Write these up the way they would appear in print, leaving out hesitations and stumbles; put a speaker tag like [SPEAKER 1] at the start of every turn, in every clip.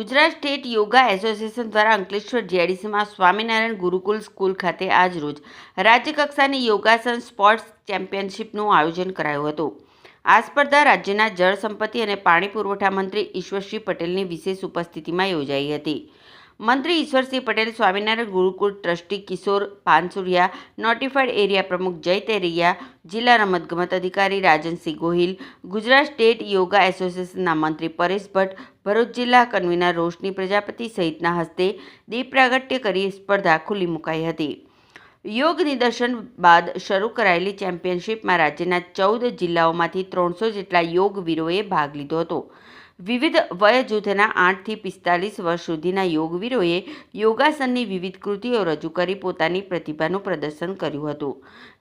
[SPEAKER 1] Gujarat state yoga association દ્વારા Ankleshwar જીઆઈડીસીમાં Swaminarayan Gurukul school ખાતે આજરોજ રાજ્યકક્ષાની યોગાસન સ્પોર્ટ્સ ચેમ્પિયનશિપનું આયોજન કરાયું હતું। આ સ્પર્ધા રાજ્યના જળ સંપત્તિ અને પાણી પુરવઠા મંત્રી ઈશ્વરસિંહ પટેલની વિશેષ ઉપસ્થિતિમાં યોજાઈ હતી। મંત્રી ઈશ્વરસિંહ પટેલ, સ્વામિનારાયણ ગુરુકુળ ટ્રસ્ટી કિશોર પાનસુરિયા, નોટિફાઈડ એરિયા પ્રમુખ જય તેરૈયા, જિલ્લા રમતગમત અધિકારી રાજનસિંહ ગોહિલ, ગુજરાત સ્ટેટ યોગા એસોસિએશનના મંત્રી પરેશ ભટ્ટ, ભરૂચ જિલ્લા કન્વીનર રોશની પ્રજાપતિ સહિતના હસ્તે દીપ પ્રાગટ્ય કરી સ્પર્ધા ખુલ્લી મુકાઈ હતી। યોગ નિદર્શન બાદ શરૂ કરાયેલી ચેમ્પિયનશિપમાં રાજ્યના 14 જિલ્લાઓમાંથી 300 જેટલા યોગવીરોએ ભાગ લીધો હતો। વિવિધ વય જૂથના 8 થી 45 વર્ષ સુધીના યોગવીરોએ યોગાસનની વિવિધ કૃતિઓ રજૂ કરી પોતાની પ્રતિભાનું પ્રદર્શન કર્યું હતું।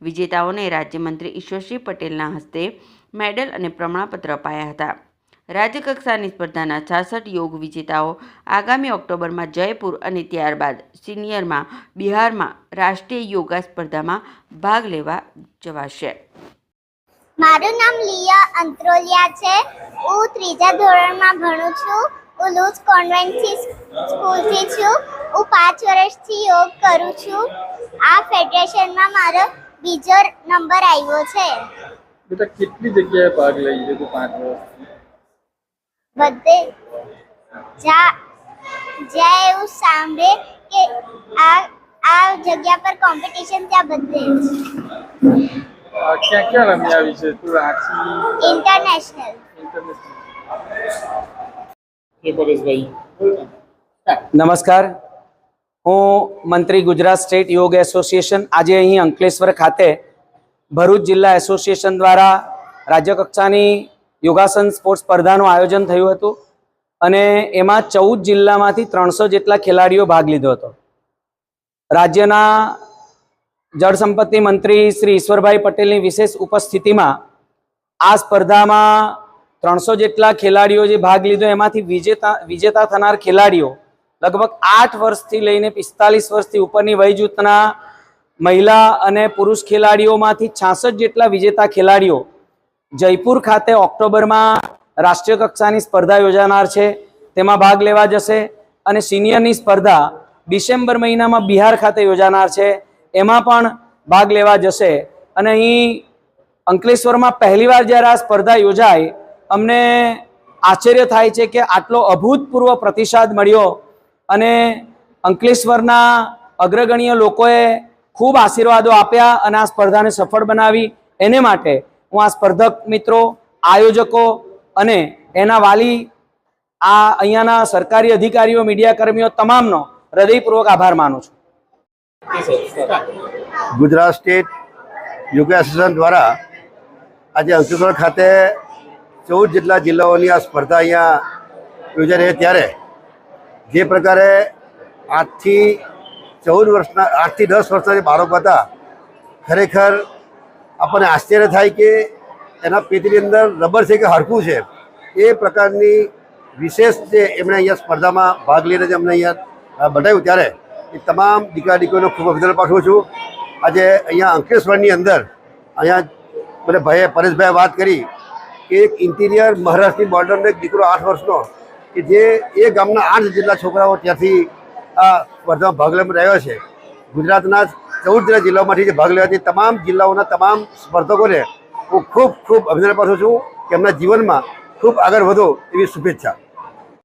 [SPEAKER 1] વિજેતાઓને રાજ્યમંત્રી ઈશ્વરસિંહ પટેલના હસ્તે મેડલ અને પ્રમાણપત્ર અપાયા હતા। રાજ્યકક્ષાની સ્પર્ધાના 66 યોગ વિજેતાઓ આગામી ઓક્ટોબરમાં જયપુર અને ત્યારબાદ સિનિયરમાં બિહારમાં રાષ્ટ્રીય યોગા સ્પર્ધામાં ભાગ લેવા જવાશે।
[SPEAKER 2] મારું નામ લિયા અંત્રોલિયા છે। હું 3જા ધોરણમાં ભણું છું। હું લૂઝ કોન્વેન્ટ સ્કૂલથી છું। હું 5 વર્ષથી યોગ કરું છું। આ ફેડરેશનમાં મારો બીજો નંબર આવ્યો છે।
[SPEAKER 3] બેટા કેટલી જગ્યાએ ભાગ લઈ છે તું 5 વર્ષથી?
[SPEAKER 2] બધે જ્યાં એવું સાંભળે કે આ જગ્યા પર કોમ્પિટિશન ત્યાં બધે
[SPEAKER 3] ક્યાં ક્યાં રમી આવી છે તું? રાંચી
[SPEAKER 2] ઇન્ટરનેશનલ।
[SPEAKER 3] પરેશભાઈ,
[SPEAKER 4] નમસ્કાર, હું મંત્રી ગુજરાત સ્ટેટ યોગ એસોસિએશન આજે અહીં અંકલેશ્વર ખાતે ભરૂચ જિલ્લા એસોસિએશન દ્વારા રાજ્યકક્ષાની યોગાસન સ્પોર્ટ્સ સ્પર્ધાનું આયોજન થયું હતું અને એમાં 14 જિલ્લામાંથી 300 જેટલા ખેલાડીઓ ભાગ લીધો હતો। રાજ્યના જળ સંપત્તિ મંત્રી શ્રી ઈશ્વરભાઈ પટેલની વિશેષ ઉપસ્થિતિમાં આ સ્પર્ધામાં 300 જેટલા ખેલાડીઓ જે ભાગ લીધો એમાંથી વિજેતા થનાર ખેલાડીઓ લગભગ 8 વર્ષથી લઈને 45 વર્ષથી ઉપરની વય જૂથના મહિલા અને પુરુષ ખેલાડીઓમાંથી 66 જેટલા વિજેતા ખેલાડીઓ જયપુર ખાતે ઓક્ટોબરમાં રાષ્ટ્રીય કક્ષાની સ્પર્ધા યોજાનાર છે તેમાં ભાગ લેવા જશે અને સિનિયરની સ્પર્ધા ડિસેમ્બર મહિનામાં બિહાર ખાતે યોજાનાર છે એમાં પણ ભાગ લેવા જશે। અને અહીં અંકલેશ્વરમાં પહેલીવાર જ્યારે આ સ્પર્ધા યોજાય અમને આશ્ચર્ય થાય છે કે આટલો અભૂતપૂર્વ પ્રતિસાદ મળ્યો અને અંકલેશ્વરના અગ્રગણ્ય લોકોએ ખૂબ આશીર્વાદો આપ્યા અને આ સ્પર્ધાને સફળ બનાવી। એને માટે હું આ સ્પર્ધક મિત્રો, આયોજકો અને એના વાલી, આ અહીંયાના સરકારી અધિકારીઓ, મીડિયા કર્મીઓ તમામનો હૃદયપૂર્વક આભાર માનું છું।
[SPEAKER 5] ગુજરાત સ્ટેટ યોગા એસોસિએશન દ્વારા આજે અંકલેશ્વર ખાતે 14 જેટલા જિલ્લાઓની આ સ્પર્ધા અહીંયા યોજાઈ રહી ત્યારે જે પ્રકારે 8 થી 10 વર્ષના જે બાળકો હતા ખરેખર આપણને આશ્ચર્ય થાય કે એના પેટની અંદર રબર છે કે હરકું છે એ પ્રકારની વિશેષ જે એમણે અહીંયા સ્પર્ધામાં ભાગ લઈને જે અમને અહીંયા બતાવ્યું ત્યારે એ તમામ દીકરા દીકરીઓને ખૂબ અભિનંદન પાઠવું છું। આજે અહીંયા અંકલેશ્વરની અંદર અહીંયા મને ભાઈએ પરેશભાઈએ વાત કરી કે એક ઇન્ટિરિયર મહારાષ્ટ્રની બોર્ડરનો એક દીકરો 8 વર્ષનો કે જે એ ગામના 8 જેટલા છોકરાઓ ત્યાંથી આ સ્પર્ધામાં ભાગ લેવા રહ્યો છે। ગુજરાતના 14 જેટલા જિલ્લાઓમાંથી જે ભાગ લેવાથી તમામ જિલ્લાઓના તમામ સ્પર્ધકોને હું ખૂબ ખૂબ અભિનંદન પાઠવું છું કે એમના જીવનમાં ખૂબ આગળ વધો એવી શુભેચ્છા।